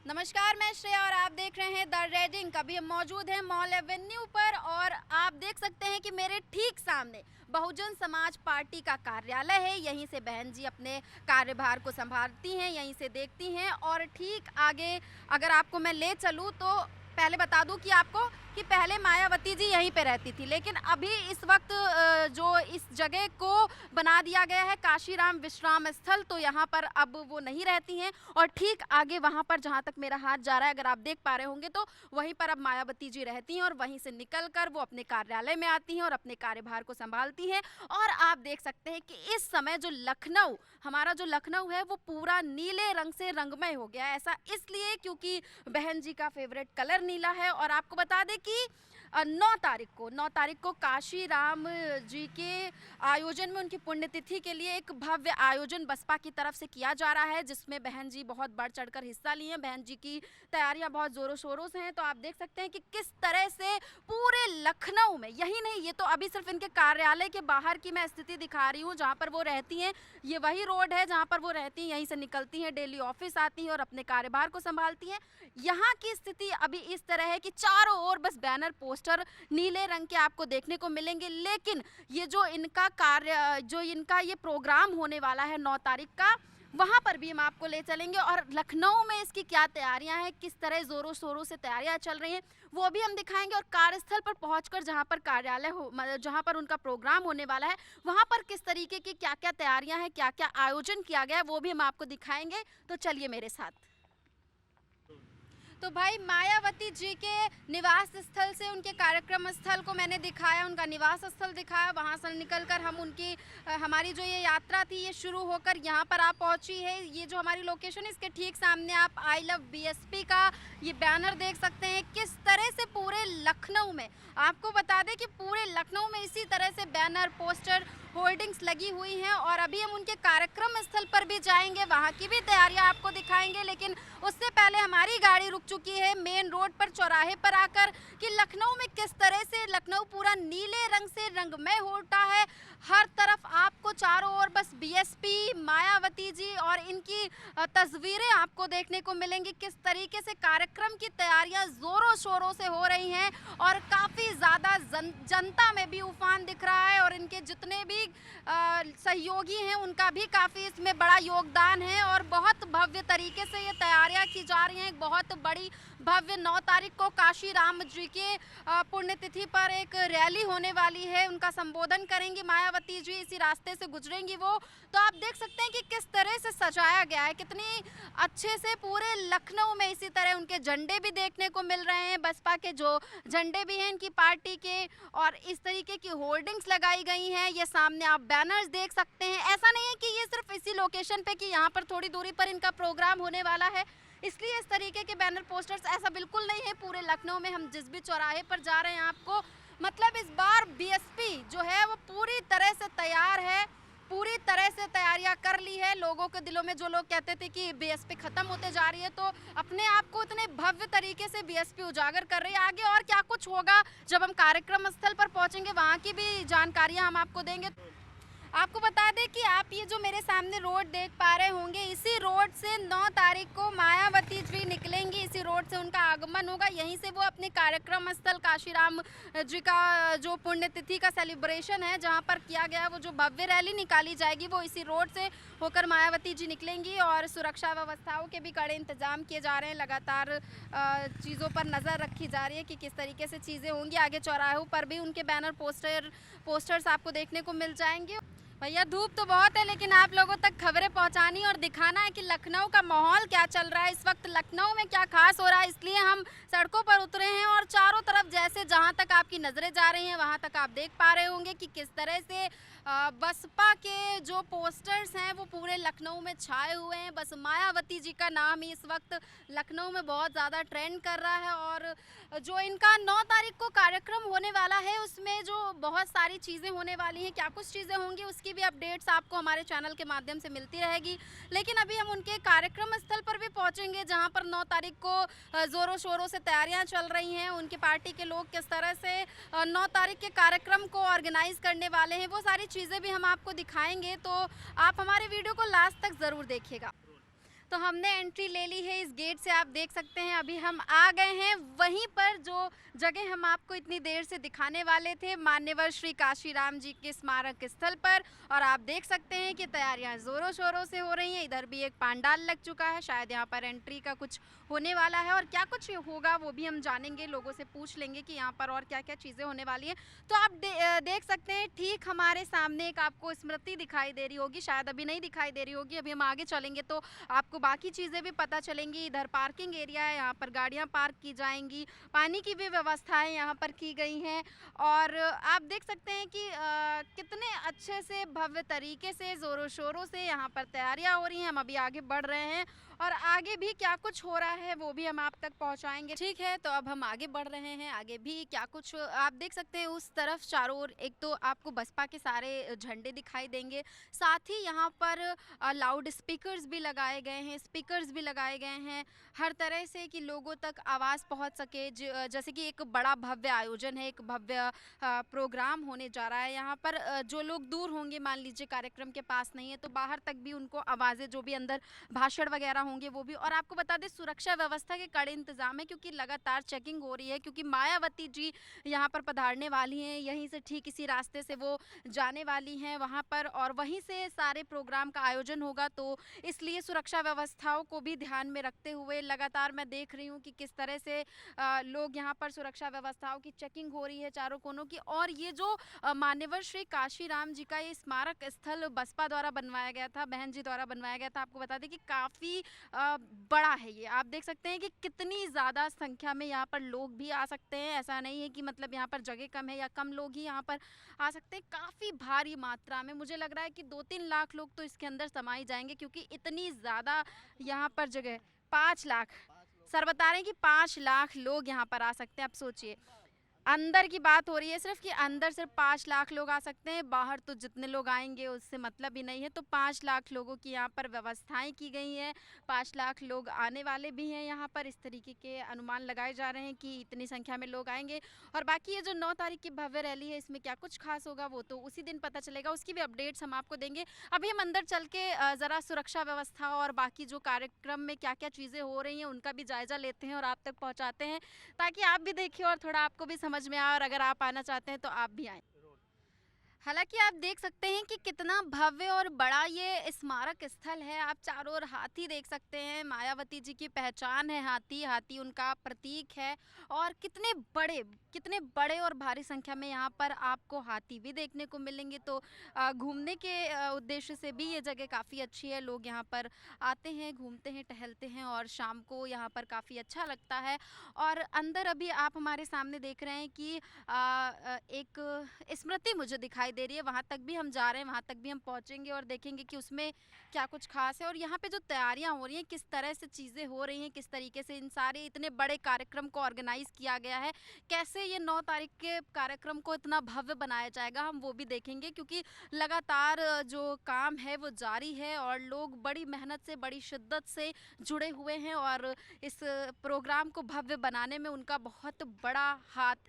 नमस्कार, मैं श्रेया और आप देख रहे हैं द रेडिंग। अभी हम मौजूद हैं मॉल एवेन्यू पर और आप देख सकते हैं कि मेरे ठीक सामने बहुजन समाज पार्टी का कार्यालय है। यहीं से बहन जी अपने कार्यभार को संभालती हैं, यहीं से देखती हैं। और ठीक आगे अगर आपको मैं ले चलूँ तो पहले बता दूं कि आपको कि पहले मायावती जी यहीं पे रहती थी, लेकिन अभी इस वक्त जो इस जगह को बना दिया गया है काशीराम विश्राम स्थल, तो यहाँ पर अब वो नहीं रहती हैं। और ठीक आगे वहाँ पर जहाँ तक मेरा हाथ जा रहा है, अगर आप देख पा रहे होंगे तो वहीं पर अब मायावती जी रहती हैं और वहीं से निकलकर वो अपने कार्यालय में आती हैं और अपने कार्यभार को संभालती हैं। और आप देख सकते हैं कि इस समय जो लखनऊ, हमारा जो लखनऊ है वो पूरा नीले रंग से रंगमय हो गया है। ऐसा इसलिए क्योंकि बहन जी का फेवरेट कलर नीला है। और आपको बता दें कि 9 तारीख को काशीराम जी के आयोजन में उनकी पुण्यतिथि के लिए एक भव्य आयोजन बसपा की तरफ से किया जा रहा है, जिसमें बहन जी बहुत बढ़ चढ़कर हिस्सा लिए हैं। बहन जी की तैयारियां बहुत जोरों शोरों से हैं। तो आप देख सकते हैं कि किस तरह से पूरे लखनऊ में, यही नहीं, ये तो अभी सिर्फ इनके कार्यालय के बाहर की मैं स्थिति दिखा रही हूँ जहाँ पर वो रहती हैं। ये वही रोड है जहाँ पर वो रहती हैं, यहीं से निकलती हैं, डेली ऑफिस आती हैं और अपने कार्यभार को संभालती हैं। यहाँ की स्थिति अभी इस तरह है कि चारों ओर बस बैनर पोस्टर नीले रंग के आपको देखने को मिलेंगे। लेकिन ये जो इनका कार्य, जो इनका ये प्रोग्राम होने वाला है 9 तारीख का, वहाँ पर भी हम आपको ले चलेंगे और लखनऊ में इसकी क्या तैयारियां हैं, किस तरह जोरों शोरों से तैयारियां चल रही हैं, वो भी हम दिखाएंगे। और कार्यस्थल पर पहुंचकर जहाँ पर कार्यालय हो, मतलब जहाँ पर उनका प्रोग्राम होने वाला है, वहाँ पर किस तरीके की क्या क्या तैयारियां हैं, क्या क्या आयोजन किया गया है, वो भी हम आपको दिखाएंगे। तो चलिए मेरे साथ। तो भाई, मायावती जी के निवास स्थल से उनके कार्यक्रम स्थल को मैंने दिखाया, उनका निवास स्थल दिखाया। वहाँ से निकलकर हम उनकी हमारी जो ये यात्रा थी ये शुरू होकर यहाँ पर आप पहुँची है। ये जो हमारी लोकेशन है, इसके ठीक सामने आप आई लव बीएसपी का ये बैनर देख सकते हैं। किस तरह से पूरे लखनऊ में, आपको बता दें कि पूरे लखनऊ में इसी तरह से बैनर, पोस्टर, होर्डिंग्स लगी हुई हैं। और अभी हम उनके कार्यक्रम स्थल पर भी जाएंगे, वहाँ की भी तैयारियां आपको दिखाएंगे। लेकिन उससे पहले हमारी गाड़ी रुक चुकी है मेन रोड पर, चौराहे पर आकर, कि लखनऊ में किस तरह से लखनऊ पूरा नीले रंग से रंगमय हो उठा है। हर तरफ आपको चारों ओर बस बीएसपी, मायावती जी और इनकी तस्वीरें आपको देखने को मिलेंगी। किस तरीके से कार्यक्रम की तैयारियां जोरों शोरों से हो रही हैं और काफ़ी ज़्यादा जनता में भी उफान दिख रहा है। और इनके जितने भी सहयोगी हैं उनका भी काफ़ी इसमें बड़ा योगदान है। और बहुत भव्य तरीके से ये तैयारियां की जा रही हैं। एक बहुत बड़ी भव्य 9 तारीख को काशीराम जी के पुण्यतिथि पर एक रैली होने वाली है, उनका संबोधन करेंगी मायावती जी, इसी रास्ते से गुजरेंगी वो। तो आप देख सकते हैं कि किस तरह से सजाया गया है, कितनी अच्छे से पूरे लखनऊ में इसी तरह उनके झंडे भी देखने को मिल रहे हैं, बसपा के जो झंडे भी हैं इनकी पार्टी के। और इस तरीके की होर्डिंग्स लगाई गई हैं। ये सामने आप बैनर्स देख सकते हैं। ऐसा नहीं है कि ये सिर्फ इसी लोकेशन पे, कि यहाँ पर थोड़ी दूरी पर इनका प्रोग्राम होने वाला है इसलिए इस तरीके के बैनर पोस्टर्स, ऐसा बिल्कुल नहीं है। पूरे लखनऊ में हम जिस भी चौराहे पर जा रहे हैं, आपको मतलब इस बार बीएसपी जो है वो पूरी तरह से तैयार है, पूरी तरह से तैयारियां कर ली है। लोगों के दिलों में जो लोग कहते थे कि बीएसपी खत्म होते जा रही है, तो अपने आप को इतने भव्य तरीके से बीएसपी उजागर कर रही है। आगे और क्या कुछ होगा जब हम कार्यक्रम स्थल पर पहुंचेंगे, वहां की भी जानकारियां हम आपको देंगे। आपको बता दें कि आप ये जो मेरे सामने रोड देख पा रहे होंगे, इसी रोड से 9 तारीख को मायावती जी निकलेंगी, इसी रोड से उनका आगमन होगा। यहीं से वो अपने कार्यक्रम स्थल काशीराम जी का जो पुण्यतिथि का सेलिब्रेशन है जहां पर किया गया, वो जो भव्य रैली निकाली जाएगी वो इसी रोड से होकर मायावती जी निकलेंगी। और सुरक्षा व्यवस्थाओं के भी कड़े इंतजाम किए जा रहे हैं, लगातार चीज़ों पर नज़र रखी जा रही है कि किस तरीके से चीज़ें होंगी। आगे चौराहों पर भी उनके बैनर, पोस्टर्स आपको देखने को मिल जाएंगे। भैया, धूप तो बहुत है, लेकिन आप लोगों तक खबरें पहुंचानी और दिखाना है कि लखनऊ का माहौल क्या चल रहा है इस वक्त, लखनऊ में क्या खास हो रहा है। इसलिए हम सड़कों पर उतरे हैं और चारों तरफ जैसे जहां तक आपकी नज़रें जा रही हैं वहां तक आप देख पा रहे होंगे कि किस तरह से बसपा के जो पोस्टर्स हैं वो पूरे लखनऊ में छाए हुए हैं। बस मायावती जी का नाम ही इस वक्त लखनऊ में बहुत ज़्यादा ट्रेंड कर रहा है। और जो इनका 9 तारीख को कार्यक्रम होने वाला है, उसमें जो बहुत सारी चीज़ें होने वाली हैं, क्या कुछ चीज़ें होंगी उसकी भी अपडेट्स आपको हमारे चैनल के माध्यम से मिलती रहेगी। लेकिन अभी हम उनके कार्यक्रम स्थल पर भी पहुंचेंगे जहां पर 9 तारीख को ज़ोरों शोरों से तैयारियां चल रही हैं। उनकी पार्टी के लोग किस तरह से 9 तारीख के कार्यक्रम को ऑर्गेनाइज करने वाले हैं, वो सारी चीज़ें भी हम आपको दिखाएंगे। तो आप हमारे वीडियो को लास्ट तक ज़रूर देखिएगा। तो हमने एंट्री ले ली है इस गेट से, आप देख सकते हैं अभी हम आ गए हैं वहीं पर जो जगह हम आपको इतनी देर से दिखाने वाले थे, मान्यवर श्री काशीराम जी के स्मारक स्थल पर। और आप देख सकते हैं कि तैयारियां जोरों शोरों से हो रही हैं। इधर भी एक पंडाल लग चुका है, शायद यहाँ पर एंट्री का कुछ होने वाला है और क्या कुछ होगा वो भी हम जानेंगे, लोगों से पूछ लेंगे कि यहाँ पर और क्या क्या चीज़ें होने वाली हैं। तो आप देख सकते हैं ठीक हमारे सामने एक आपको स्मृति दिखाई दे रही होगी, शायद अभी नहीं दिखाई दे रही होगी, अभी हम आगे चलेंगे तो आपको बाकी चीज़ें भी पता चलेंगी। इधर पार्किंग एरिया है, यहाँ पर गाड़ियाँ पार्क की जाएंगी, पानी की भी व्यवस्थाएं यहाँ पर की गई हैं। और आप देख सकते हैं कि कितने अच्छे से भव्य तरीके से ज़ोरों शोरों से यहाँ पर तैयारियाँ हो रही हैं। हम अभी आगे बढ़ रहे हैं और आगे भी क्या कुछ हो रहा है वो भी हम आप तक पहुंचाएंगे। ठीक है, तो अब हम आगे बढ़ रहे हैं, आगे भी क्या कुछ आप देख सकते हैं उस तरफ चारों ओर एक तो आपको बसपा के सारे झंडे दिखाई देंगे, साथ ही यहाँ पर लाउड स्पीकर्स भी लगाए गए हैं, स्पीकर्स भी लगाए गए हैं हर तरह से कि लोगों तक आवाज़ पहुँच सके। जैसे कि एक बड़ा भव्य आयोजन है, एक भव्य प्रोग्राम होने जा रहा है यहाँ पर। जो लोग दूर होंगे, मान लीजिए कार्यक्रम के पास नहीं है, तो बाहर तक भी उनको आवाज़ें जो भी अंदर भाषण वगैरह होंगे वो भी। और आपको बता दें सुरक्षा व्यवस्था के कड़े इंतजाम है क्योंकि लगातार चेकिंग हो रही है, क्योंकि मायावती जी यहाँ पर पधारने वाली हैं, यहीं से ठीक इसी रास्ते से वो जाने वाली हैं वहाँ पर और वहीं से सारे प्रोग्राम का आयोजन होगा। तो इसलिए सुरक्षा व्यवस्थाओं को भी ध्यान में रखते हुए लगातार मैं देख रही हूँ कि किस तरह से लोग यहाँ पर सुरक्षा व्यवस्थाओं की चेकिंग हो रही है चारों कोनों की। और ये जो मान्यवर श्री काशीराम जी का ये स्मारक स्थल बसपा द्वारा बनवाया गया था, बहन जी द्वारा बनवाया गया था, आपको बता दें कि काफ़ी बड़ा है ये। आप देख सकते हैं कि कितनी ज़्यादा संख्या में यहाँ पर लोग भी आ सकते हैं। ऐसा नहीं है कि मतलब यहाँ पर जगह कम है या कम लोग ही यहाँ पर आ सकते हैं, काफ़ी भारी मात्रा में। मुझे लग रहा है कि 2-3 लाख लोग तो इसके अंदर समाई जाएंगे क्योंकि इतनी ज़्यादा यहाँ पर जगह। 5 लाख सर बता रहे हैं कि 5 लाख लोग यहाँ पर आ सकते हैं। आप सोचिए, अंदर की बात हो रही है सिर्फ कि अंदर सिर्फ 5 लाख लोग आ सकते हैं, बाहर तो जितने लोग आएंगे उससे मतलब ही नहीं है। तो 5 लाख लोगों की यहाँ पर व्यवस्थाएं की गई हैं, 5 लाख लोग आने वाले भी हैं यहाँ पर। इस तरीके के अनुमान लगाए जा रहे हैं कि इतनी संख्या में लोग आएंगे। और बाकी ये जो 9 तारीख की भव्य रैली है, इसमें क्या कुछ खास होगा वो तो उसी दिन पता चलेगा, उसकी भी अपडेट्स हम आपको देंगे। अभी हम अंदर चल के ज़रा सुरक्षा व्यवस्था और बाकी जो कार्यक्रम में क्या क्या चीज़ें हो रही हैं उनका भी जायज़ा लेते हैं और आप तक पहुँचाते हैं, ताकि आप भी देखिए और थोड़ा आपको भी समझ में आए और अगर आप आना चाहते हैं तो आप भी आएँ। हालाँकि आप देख सकते हैं कि कितना भव्य और बड़ा ये स्मारक स्थल है। आप चारों ओर हाथी देख सकते हैं, मायावती जी की पहचान है हाथी, हाथी उनका प्रतीक है। और कितने बड़े और भारी संख्या में यहाँ पर आपको हाथी भी देखने को मिलेंगे। तो घूमने के उद्देश्य से भी ये जगह काफ़ी अच्छी है। लोग यहाँ पर आते हैं, घूमते हैं, टहलते हैं और शाम को यहाँ पर काफ़ी अच्छा लगता है। और अंदर अभी आप हमारे सामने देख रहे हैं कि एक स्मृति मुझे दिखाई दे रही है, वहाँ तक भी हम जा रहे हैं, वहाँ तक भी हम पहुँचेंगे और देखेंगे कि उसमें क्या कुछ खास है। और यहाँ पे जो तैयारियाँ हो रही हैं, किस तरह से चीज़ें हो रही हैं, किस तरीके से इन सारे इतने बड़े कार्यक्रम को ऑर्गेनाइज़ किया गया है, कैसे ये 9 तारीख के कार्यक्रम को इतना भव्य बनाया जाएगा, हम वो भी देखेंगे। क्योंकि लगातार जो काम है वो जारी है और लोग बड़ी मेहनत से, बड़ी शिद्दत से जुड़े हुए हैं और इस प्रोग्राम को भव्य बनाने में उनका बहुत बड़ा हाथ।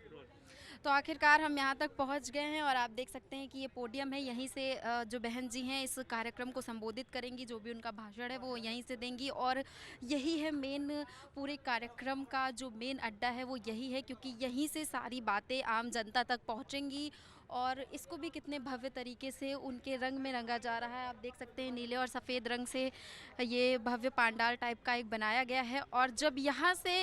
तो आखिरकार हम यहाँ तक पहुँच गए हैं और आप देख सकते हैं कि ये पोडियम है, यहीं से जो बहन जी हैं इस कार्यक्रम को संबोधित करेंगी, जो भी उनका भाषण है वो यहीं से देंगी। और यही है मेन, पूरे कार्यक्रम का जो मेन अड्डा है वो यही है, क्योंकि यहीं से सारी बातें आम जनता तक पहुँचेंगी। और इसको भी कितने भव्य तरीके से उनके रंग में रंगा जा रहा है। आप देख सकते हैं नीले और सफ़ेद रंग से ये भव्य पंडाल टाइप का एक बनाया गया है। और जब यहाँ से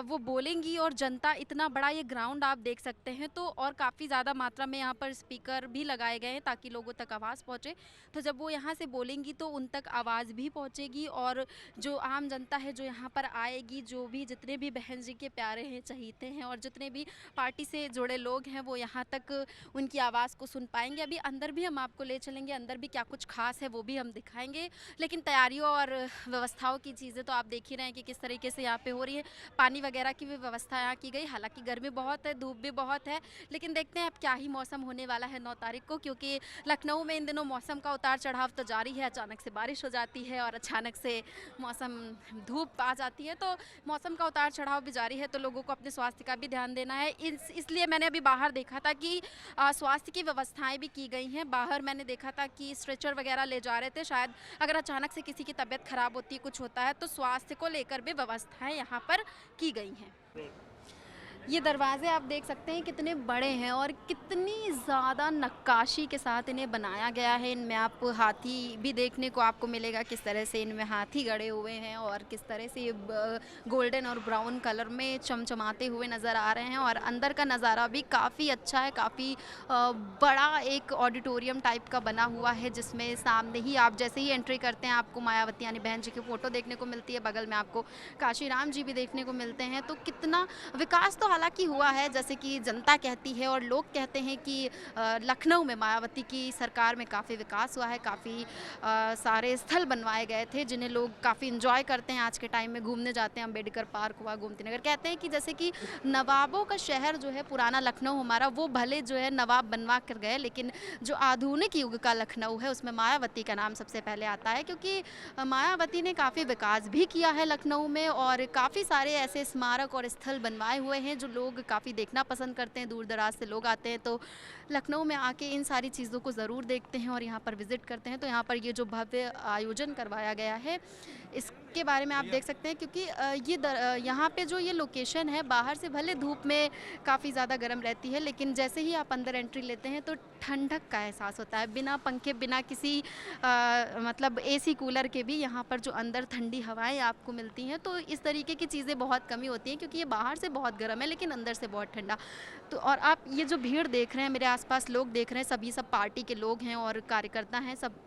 वो बोलेंगी और जनता, इतना बड़ा ये ग्राउंड आप देख सकते हैं, तो और काफ़ी ज़्यादा मात्रा में यहाँ पर स्पीकर भी लगाए गए हैं ताकि लोगों तक आवाज़ पहुँचे। तो जब वो यहाँ से बोलेंगी तो उन तक आवाज़ भी पहुँचेगी और जो आम जनता है जो यहाँ पर आएगी, जो भी जितने भी बहन जी के प्यारे हैं, चहीते हैं और जितने भी पार्टी से जुड़े लोग हैं, वो यहाँ तक उनकी आवाज़ को सुन पाएंगे। अभी अंदर भी हम आपको ले चलेंगे, अंदर भी क्या कुछ खास है वो भी हम दिखाएंगे। लेकिन तैयारियों और व्यवस्थाओं की चीज़ें तो आप देख ही रहे हैं कि किस तरीके से यहाँ पे हो रही है। पानी वगैरह की भी व्यवस्था यहाँ की गई। हालांकि गर्मी बहुत है, धूप भी बहुत है, लेकिन देखते हैं अब क्या ही मौसम होने वाला है 9 तारीख को। क्योंकि लखनऊ में इन दिनों मौसम का उतार चढ़ाव तो जारी है, अचानक से बारिश हो जाती है और अचानक से मौसम धूप आ जाती है। तो मौसम का उतार चढ़ाव भी जारी है, तो लोगों को अपने स्वास्थ्य का भी ध्यान देना है। इसलिए मैंने अभी बाहर देखा था कि स्वास्थ्य की व्यवस्थाएं भी की गई हैं। बाहर मैंने देखा था कि स्ट्रेचर वगैरह ले जा रहे थे, शायद अगर अचानक से किसी की तबीयत खराब होती है, कुछ होता है, तो स्वास्थ्य को लेकर भी व्यवस्थाएं यहाँ पर की गई हैं। ये दरवाजे आप देख सकते हैं कितने बड़े हैं और कितनी ज़्यादा नक्काशी के साथ इन्हें बनाया गया है। इनमें आप हाथी भी देखने को आपको मिलेगा, किस तरह से इनमें हाथी गड़े हुए हैं और किस तरह से ये गोल्डन और ब्राउन कलर में चमचमाते हुए नज़र आ रहे हैं। और अंदर का नज़ारा भी काफ़ी अच्छा है, काफ़ी बड़ा एक ऑडिटोरियम टाइप का बना हुआ है, जिसमें सामने ही आप जैसे ही एंट्री करते हैं आपको मायावती यानी बहन जी की फ़ोटो देखने को मिलती है, बगल में आपको काशीराम जी भी देखने को मिलते हैं। तो कितना विकास तो हालांकि हुआ है, जैसे कि जनता कहती है और लोग कहते हैं कि लखनऊ में मायावती की सरकार में काफ़ी विकास हुआ है, काफ़ी सारे स्थल बनवाए गए थे जिन्हें लोग काफ़ी इंजॉय करते हैं। आज के टाइम में घूमने जाते हैं, अम्बेडकर पार्क हुआ, गोमती नगर। कहते हैं कि जैसे कि नवाबों का शहर जो है पुराना लखनऊ हमारा, वो भले जो है नवाब बनवा कर गए, लेकिन जो आधुनिक युग का लखनऊ है उसमें मायावती का नाम सबसे पहले आता है, क्योंकि मायावती ने काफ़ी विकास भी किया है लखनऊ में और काफ़ी सारे ऐसे स्मारक और स्थल बनवाए हुए हैं जो लोग काफ़ी देखना पसंद करते हैं। दूर दराज से लोग आते हैं तो लखनऊ में आके इन सारी चीज़ों को ज़रूर देखते हैं और यहाँ पर विज़िट करते हैं। तो यहाँ पर ये जो भव्य आयोजन करवाया गया है इसके बारे में आप देख सकते हैं, क्योंकि यहाँ पे जो ये लोकेशन है, बाहर से भले धूप में काफ़ी ज़्यादा गर्म रहती है, लेकिन जैसे ही आप अंदर एंट्री लेते हैं तो ठंडक का एहसास होता है। बिना पंखे, बिना किसी मतलब एसी कूलर के भी यहाँ पर जो अंदर ठंडी हवाएं आपको मिलती हैं। तो इस तरीके की चीज़ें बहुत कमी होती हैं, क्योंकि ये बाहर से बहुत गर्म है लेकिन अंदर से बहुत ठंडा। तो और आप ये जो भीड़ देख रहे हैं, मेरे आसपास लोग देख रहे हैं, सभी सब पार्टी के लोग हैं और कार्यकर्ता हैं, सब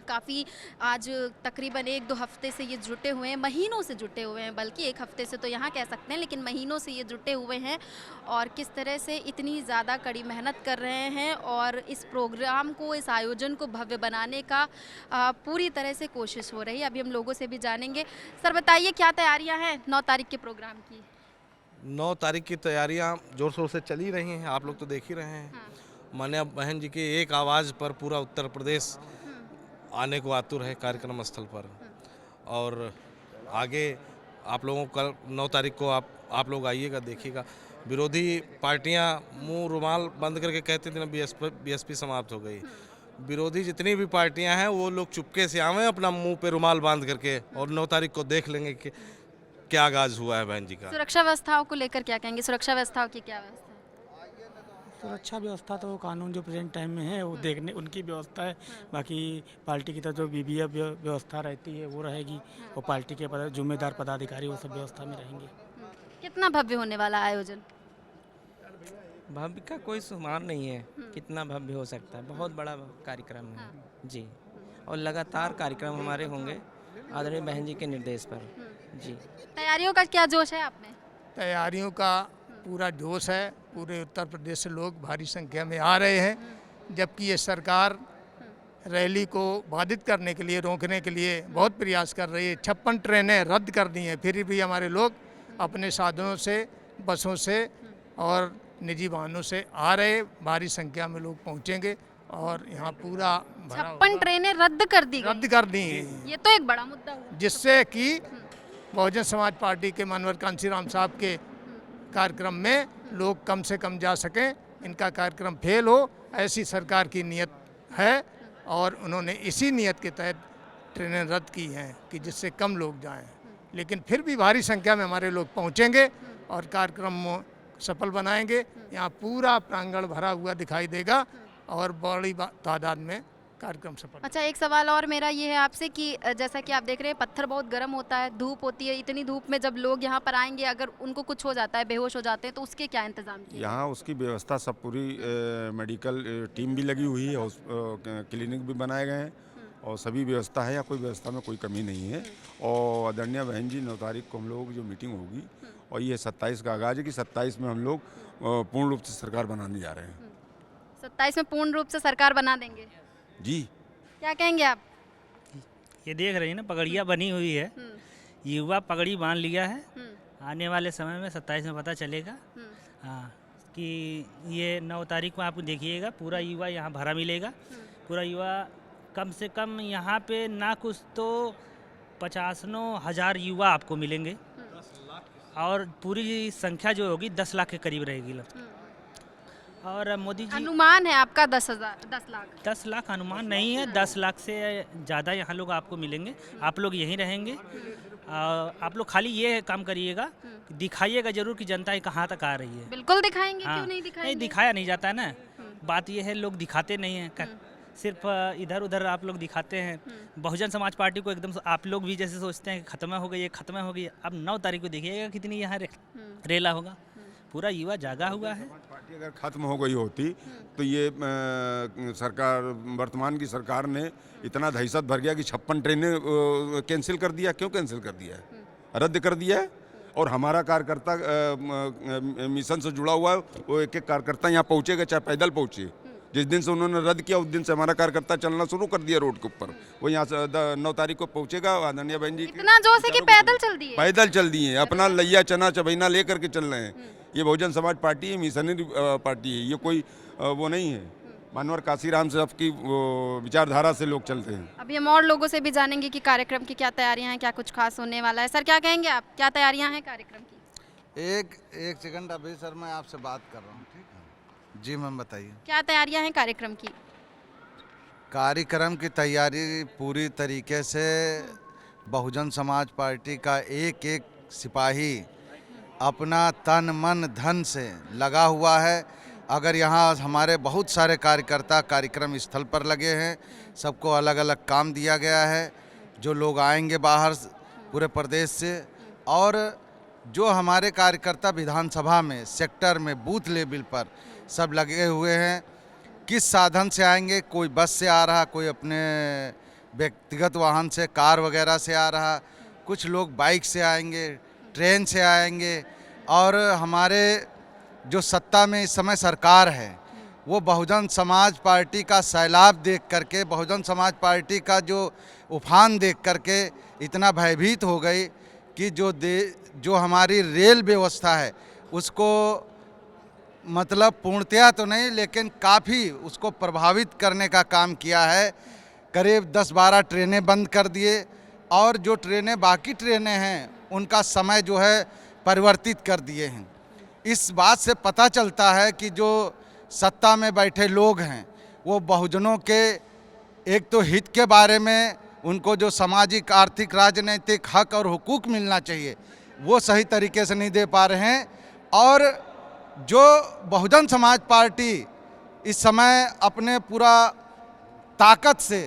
काफ़ी आज तकरीबन 1-2 हफ्ते से ये जुटे हुए हैं, महीनों से जुटे हुए हैं, बल्कि 1 हफ्ते से तो यहाँ कह सकते हैं, लेकिन महीनों से ये जुटे हुए हैं और किस तरह से इतनी ज़्यादा कड़ी मेहनत कर रहे हैं और इस प्रोग्राम को, इस आयोजन को भव्य बनाने का पूरी तरह से कोशिश हो रही है। अभी हम लोगों से भी जानेंगे। सर बताइए, क्या तैयारियाँ हैं 9 तारीख के प्रोग्राम की? 9 तारीख की तैयारियां जोर शोर से चली रही हैं, आप लोग तो देख ही रहे हैं। हाँ। माननीय बहन जी की एक आवाज़ पर पूरा उत्तर प्रदेश आने को आतुर है कार्यक्रम स्थल पर। और आगे आप लोगों कल 9 तारीख को आप लोग आइएगा, देखिएगा। विरोधी पार्टियां मुंह रुमाल बंद करके कहते थे ना बीएसपी समाप्त हो गई। विरोधी जितनी भी पार्टियां हैं वो लोग चुपके से आवें अपना मुंह पे रुमाल बांध करके, और 9 तारीख को देख लेंगे कि क्या आगाज हुआ है बहन जी का। सुरक्षा व्यवस्थाओं को लेकर क्या कहेंगे? सुरक्षा व्यवस्थाओं की क्या व्यवस्था है? सुरक्षा व्यवस्था तो कानून जो प्रेजेंट टाइम में है वो देखने उनकी व्यवस्था है। बाकी पार्टी की तरफ जो बीबीएफ व्यवस्था रहती है वो रहेगी, और पार्टी के जिम्मेदार पदाधिकारी वो सब व्यवस्था में रहेंगे। कितना भव्य होने वाला आयोजन? भव्य का कोई शुमार नहीं है, कितना भव्य हो सकता है। बहुत बड़ा कार्यक्रम है जी, और लगातार कार्यक्रम हमारे होंगे आदरणीय बहन जी के निर्देश पर जी। तैयारियों का क्या जोश है आप में? तैयारियों का पूरा जोश है। पूरे उत्तर प्रदेश से लोग भारी संख्या में आ रहे हैं, जबकि ये सरकार रैली को बाधित करने के लिए, रोकने के लिए बहुत प्रयास कर रही है। 56 ट्रेनें रद्द कर दी हैं, फिर भी हमारे लोग अपने साधनों से, बसों से और निजी वाहनों से आ रहे। भारी संख्या में लोग पहुंचेंगे और यहाँ पूरा 56 ट्रेनें रद्द कर दी हैं, ये तो एक बड़ा मुद्दा हुआ, जिससे कि बहुजन समाज पार्टी के मानवर कांशीराम साहब के कार्यक्रम में लोग कम से कम जा सकें, इनका कार्यक्रम फेल हो, ऐसी सरकार की नीयत है। और उन्होंने इसी नीयत के तहत ट्रेनें रद्द की हैं कि जिससे कम लोग जाएं, लेकिन फिर भी भारी संख्या में हमारे लोग पहुंचेंगे और कार्यक्रम सफल बनाएंगे। यहाँ पूरा प्रांगण भरा हुआ दिखाई देगा और बड़ी तादाद में कार्यक्रम सफल। अच्छा, एक सवाल और मेरा ये है आपसे कि जैसा कि आप देख रहे हैं पत्थर बहुत गर्म होता है, धूप होती है, इतनी धूप में जब लोग यहाँ पर आएंगे, अगर उनको कुछ हो जाता है, बेहोश हो जाते हैं, तो उसके क्या इंतजाम किए? यहाँ उसकी व्यवस्था सब पूरी मेडिकल टीम भी लगी हुई है, क्लिनिक भी बनाए गए हैं और सभी व्यवस्था है, या कोई व्यवस्था में कोई कमी नहीं है। और आदरणीय बहन जी 9 तारीख को हम लोग जो मीटिंग होगी, और ये 27 का आगाज है कि 27 में हम लोग पूर्ण रूप से सरकार बनाने जा रहे हैं। 27 में पूर्ण रूप से सरकार बना देंगे जी। क्या कहेंगे आप? ये देख रही है ना, पगड़िया बनी हुई है, युवा पगड़ी बांध लिया है। आने वाले समय में 27 में पता चलेगा हाँ कि ये 9 तारीख को आप देखिएगा पूरा युवा यहाँ भरा मिलेगा। पूरा युवा कम से कम यहाँ पे ना कुछ तो 50,000 युवा आपको मिलेंगे, और पूरी संख्या जो होगी 10 लाख के करीब रहेगी। और मोदी जी अनुमान है आपका 10 लाख? 10 लाख अनुमान नहीं है, 10 लाख से ज़्यादा यहाँ लोग आपको मिलेंगे। आप लोग यहीं रहेंगे। आप लोग खाली ये काम करिएगा, दिखाइएगा जरूर कि जनता कहाँ तक आ रही है। बिल्कुल दिखाएंगे, हाँ, क्यों नहीं दिखाएंगे? नहीं दिखाया नहीं जाता ना। बात ये है लोग दिखाते नहीं हैं, सिर्फ इधर उधर आप लोग दिखाते हैं। बहुजन समाज पार्टी को एकदम आप लोग भी जैसे सोचते हैं कि खत्म हो गई, ये खत्म हो गई। अब 9 तारीख को देखिएगा कितनी यहाँ रेला होगा। पूरा युवा जागा हुआ है। पार्टी अगर खत्म हो गई होती तो ये सरकार, वर्तमान की सरकार ने इतना दहशत भर गया कि 56 ट्रेनें कैंसिल कर दिया। क्यों कैंसिल कर दिया है? रद्द कर दिया है। और हमारा कार्यकर्ता मिशन से जुड़ा हुआ है, वो एक एक कार्यकर्ता यहाँ पहुँचेगा, चाहे पैदल पहुँचे। जिस दिन से उन्होंने रद्द किया उस दिन से हमारा कार्यकर्ता चलना शुरू कर दिया रोड के ऊपर। वो यहाँ से 9 तारीख को पहुँचेगा। आदरणीय बहन जी इतना जोर से कि पैदल चल दिए? पैदल चल दिए, अपना लैया चना चबैना लेकर के चल रहे हैं। ये बहुजन समाज पार्टी है, मिशनरी पार्टी है, ये कोई वो नहीं है। मानवर काशीराम साहब की विचारधारा से लोग चलते हैं। अभी हम और लोगों से भी जानेंगे कि कार्यक्रम की क्या तैयारियां हैं, क्या कुछ खास होने वाला है। सर क्या कहेंगे आप, क्या तैयारियां हैं कार्यक्रम की? एक सेकंड अभी सर, मैं आपसे बात कर रहा हूँ, ठीक है जी मैम, बताइए। क्या तैयारियां हैं कार्यक्रम की? कार्यक्रम की तैयारी पूरी तरीके से बहुजन समाज पार्टी का एक एक सिपाही अपना तन मन धन से लगा हुआ है। अगर यहाँ हमारे बहुत सारे कार्यकर्ता कार्यक्रम स्थल पर लगे हैं, सबको अलग अलग काम दिया गया है। जो लोग आएंगे बाहर पूरे प्रदेश से, और जो हमारे कार्यकर्ता विधानसभा में, सेक्टर में, बूथ लेवल पर सब लगे हुए हैं। किस साधन से आएंगे, कोई बस से आ रहा, कोई अपने व्यक्तिगत वाहन से, कार वगैरह से आ रहा, कुछ लोग बाइक से आएंगे, ट्रेन से आएंगे। और हमारे जो सत्ता में इस समय सरकार है, वो बहुजन समाज पार्टी का सैलाब देख करके, बहुजन समाज पार्टी का जो उफान देख करके इतना भयभीत हो गई कि जो हमारी रेल व्यवस्था है उसको, मतलब पूर्णतया तो नहीं लेकिन काफ़ी उसको प्रभावित करने का काम किया है। करीब 10-12 ट्रेनें बंद कर दिए, और जो ट्रेनें बाकी ट्रेनें हैं उनका समय जो है परिवर्तित कर दिए हैं। इस बात से पता चलता है कि जो सत्ता में बैठे लोग हैं वो बहुजनों के एक तो हित के बारे में, उनको जो सामाजिक, आर्थिक, राजनीतिक हक और हुकूक मिलना चाहिए वो सही तरीके से नहीं दे पा रहे हैं। और जो बहुजन समाज पार्टी इस समय अपने पूरा ताकत से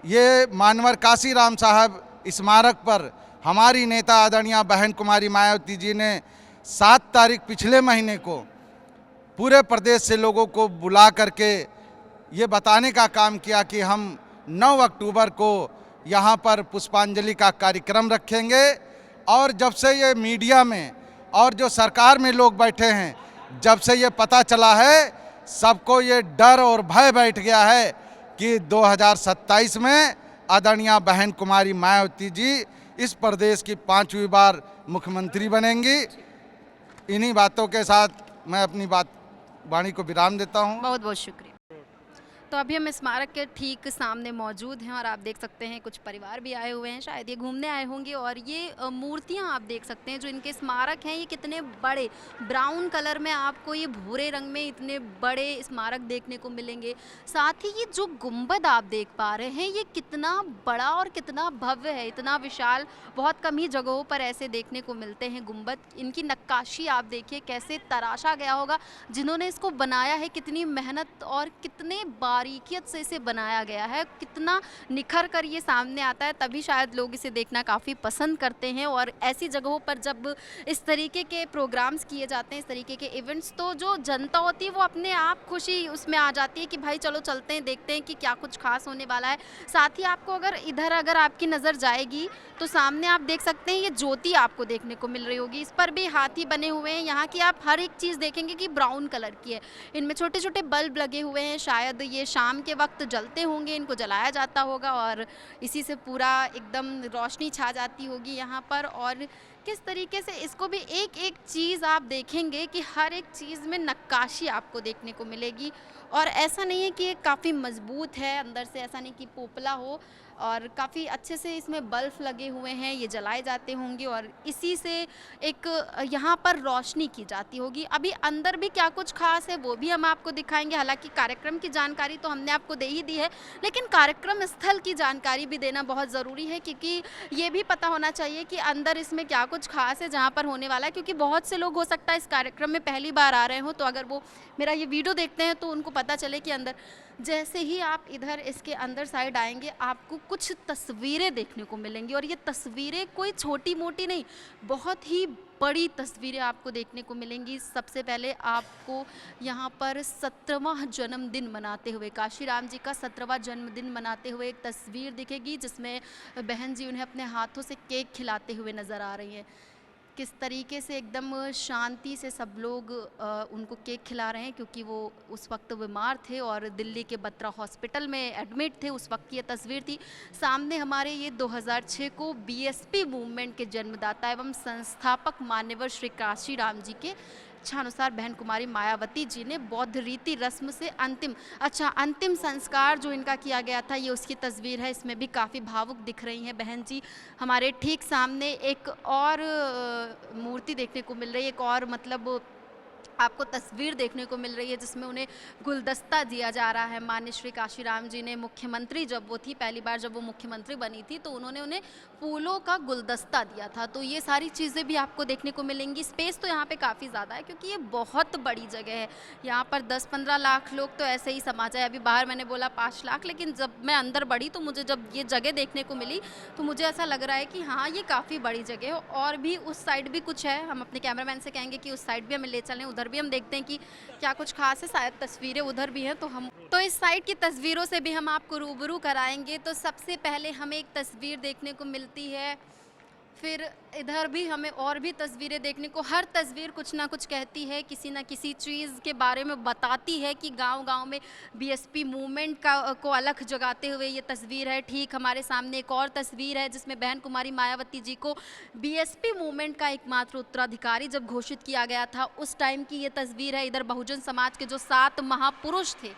ये मानवर काशीराम साहब स्मारक पर हमारी नेता आदरणीय बहन कुमारी मायावती जी ने 7 तारीख पिछले महीने को पूरे प्रदेश से लोगों को बुला करके ये बताने का काम किया कि हम 9 अक्टूबर को यहाँ पर पुष्पांजलि का कार्यक्रम रखेंगे। और जब से ये मीडिया में और जो सरकार में लोग बैठे हैं, जब से ये पता चला है, सबको ये डर और भय बैठ गया है कि 2027 में आदरणीय बहन कुमारी मायावती जी इस प्रदेश की 5वीं बार मुख्यमंत्री बनेंगी। इन्हीं बातों के साथ मैं अपनी वाणी को विराम देता हूँ। बहुत बहुत शुक्रिया। तो अभी हम स्मारक के ठीक सामने मौजूद हैं और आप देख सकते हैं कुछ परिवार भी आए हुए हैं, शायद ये घूमने आए होंगे। और ये मूर्तियां आप देख सकते हैं जो इनके स्मारक हैं, ये कितने बड़े ब्राउन कलर में आपको ये भूरे रंग में इतने बड़े स्मारक देखने को मिलेंगे। साथ ही ये जो गुंबद आप देख पा रहे हैं ये कितना बड़ा और कितना भव्य है, इतना विशाल, बहुत कम ही जगहों पर ऐसे देखने को मिलते हैं गुंबद। इनकी नक्काशी आप देखिए कैसे तराशा गया होगा, जिन्होंने इसको बनाया है कितनी मेहनत और कितने बारीकियत से इसे बनाया गया है, कितना निखर कर ये सामने आता है, तभी शायद लोग इसे देखना काफ़ी पसंद करते हैं। और ऐसी जगहों पर जब इस तरीके के प्रोग्राम्स किए जाते हैं, इस तरीके के इवेंट्स, तो जो जनता होती है वो अपने आप खुशी उसमें आ जाती है कि भाई चलो चलते हैं, देखते हैं कि क्या कुछ खास होने वाला है। साथ ही आपको अगर आपकी नज़र जाएगी तो सामने आप देख सकते हैं ये ज्योति आपको देखने को मिल रही होगी, इस पर भी हाथी बने हुए हैं। यहाँ की आप हर एक चीज़ देखेंगे कि ब्राउन कलर की है, इनमें छोटे छोटे बल्ब लगे हुए हैं, शायद ये शाम के वक्त जलते होंगे, इनको जलाया जाता होगा और इसी से पूरा एकदम रोशनी छा जाती होगी यहाँ पर। और किस तरीके से इसको भी एक एक चीज़ आप देखेंगे कि हर एक चीज़ में नक्काशी आपको देखने को मिलेगी। और ऐसा नहीं है कि ये काफ़ी मजबूत है अंदर से, ऐसा नहीं कि पोपला हो, और काफ़ी अच्छे से इसमें बल्ब लगे हुए हैं, ये जलाए जाते होंगे और इसी से एक यहाँ पर रोशनी की जाती होगी। अभी अंदर भी क्या कुछ खास है वो भी हम आपको दिखाएंगे। हालांकि कार्यक्रम की जानकारी तो हमने आपको दे ही दी है, लेकिन कार्यक्रम स्थल की जानकारी भी देना बहुत ज़रूरी है, क्योंकि ये भी पता होना चाहिए कि अंदर इसमें क्या कुछ खास है जहाँ पर होने वाला है। क्योंकि बहुत से लोग हो सकता है इस कार्यक्रम में पहली बार आ रहे हो, तो अगर वो मेरा ये वीडियो देखते हैं तो उनको पता चले कि अंदर, जैसे ही आप इधर इसके अंदर साइड आएंगे आपको कुछ तस्वीरें देखने को मिलेंगी। और ये तस्वीरें कोई छोटी मोटी नहीं, बहुत ही बड़ी तस्वीरें आपको देखने को मिलेंगी। सबसे पहले आपको यहाँ पर 17वां जन्मदिन मनाते हुए, काशीराम जी का 17वां जन्मदिन मनाते हुए एक तस्वीर दिखेगी, जिसमें बहन जी उन्हें अपने हाथों से केक खिलाते हुए नज़र आ रही हैं। किस तरीके से एकदम शांति से सब लोग उनको केक खिला रहे हैं, क्योंकि वो उस वक्त बीमार थे और दिल्ली के बत्रा हॉस्पिटल में एडमिट थे। उस वक्त की ये तस्वीर थी। सामने हमारे ये 2006 को बीएसपी मूवमेंट के जन्मदाता एवं संस्थापक मान्यवर श्री काशीराम जी के इच्छानुसार बहन कुमारी मायावती जी ने बौद्ध रीति रस्म से अंतिम संस्कार जो इनका किया गया था, ये उसकी तस्वीर है। इसमें भी काफ़ी भावुक दिख रही हैं बहन जी। हमारे ठीक सामने एक और मूर्ति देखने को मिल रही है, एक और मतलब आपको तस्वीर देखने को मिल रही है, जिसमें उन्हें गुलदस्ता दिया जा रहा है। माननीय श्री काशीराम जी ने मुख्यमंत्री जब वो थी, पहली बार जब वो मुख्यमंत्री बनी थी, तो उन्होंने उन्हें फूलों का गुलदस्ता दिया था। तो ये सारी चीज़ें भी आपको देखने को मिलेंगी। स्पेस तो यहाँ पे काफ़ी ज़्यादा है, क्योंकि ये बहुत बड़ी जगह है। यहाँ पर 10-15 लाख लोग तो ऐसे ही समा जाए। अभी बाहर मैंने बोला 5 लाख, लेकिन जब मैं अंदर बढ़ी तो मुझे जब ये जगह देखने को मिली तो मुझे ऐसा लग रहा है कि हाँ, ये काफ़ी बड़ी जगह है। और भी उस साइड भी कुछ है, हम अपने कैमरामैन से कहेंगे कि उस साइड भी हमें ले चलें, उधर भी हम देखते हैं कि क्या कुछ खास है। शायद तस्वीरें उधर भी हैं, तो इस साइड की तस्वीरों से भी हम आपको रूबरू कराएंगे। तो सबसे पहले हमें एक तस्वीर देखने को मिलती है, फिर इधर भी हमें और भी तस्वीरें देखने को, हर तस्वीर कुछ ना कुछ कहती है, किसी ना किसी चीज़ के बारे में बताती है कि गांव-गांव में बीएसपी मूवमेंट को अलख जगाते हुए ये तस्वीर है। ठीक हमारे सामने एक और तस्वीर है, जिसमें बहन कुमारी मायावती जी को बीएसपी मूवमेंट का एकमात्र उत्तराधिकारी जब घोषित किया गया था, उस टाइम की ये तस्वीर है। इधर बहुजन समाज के जो 7 महापुरुष थे,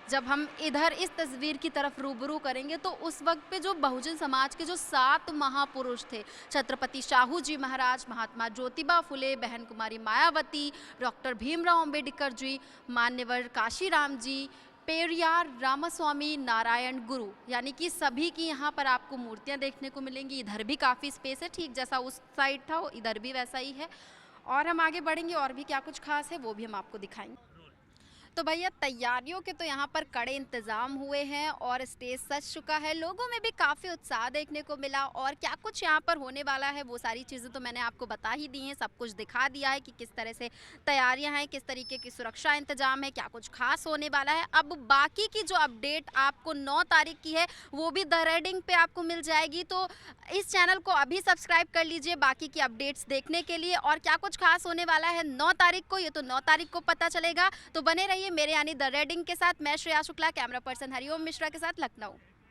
जब हम इधर इस तस्वीर की तरफ रूबरू करेंगे तो उस वक्त पे जो बहुजन समाज के जो 7 महापुरुष थे, छत्रपति शाहू जी महाराज, महात्मा ज्योतिबा फुले, बहन कुमारी मायावती, डॉक्टर भीमराव अंबेडकर जी, मान्यवर काशीराम जी, पेरियार रामास्वामी, नारायण गुरु, यानी कि सभी की यहाँ पर आपको मूर्तियाँ देखने को मिलेंगी। इधर भी काफ़ी स्पेस है, ठीक जैसा उस साइड था इधर भी वैसा ही है। और हम आगे बढ़ेंगे और भी क्या कुछ खास है वो भी हम आपको दिखाएंगे। तो भैया तैयारियों के तो यहाँ पर कड़े इंतजाम हुए हैं और स्टेज सज चुका है। लोगों में भी काफ़ी उत्साह देखने को मिला और क्या कुछ यहाँ पर होने वाला है वो सारी चीज़ें तो मैंने आपको बता ही दी हैं। सब कुछ दिखा दिया है कि किस तरह से तैयारियां हैं, किस तरीके की सुरक्षा इंतजाम है, क्या कुछ खास होने वाला है। अब बाकी की जो अपडेट आपको 9 तारीख की है वो भी द रेडिंग पे आपको मिल जाएगी। तो इस चैनल को अभी सब्सक्राइब कर लीजिए बाकी की अपडेट्स देखने के लिए। और क्या कुछ खास होने वाला है 9 तारीख को, ये तो 9 तारीख को पता चलेगा। तो बने रहिए मेरे यानी द रेडिंग के साथ। मैं श्रेया शुक्ला, कैमरा पर्सन हरिओम मिश्रा के साथ, लखनऊ।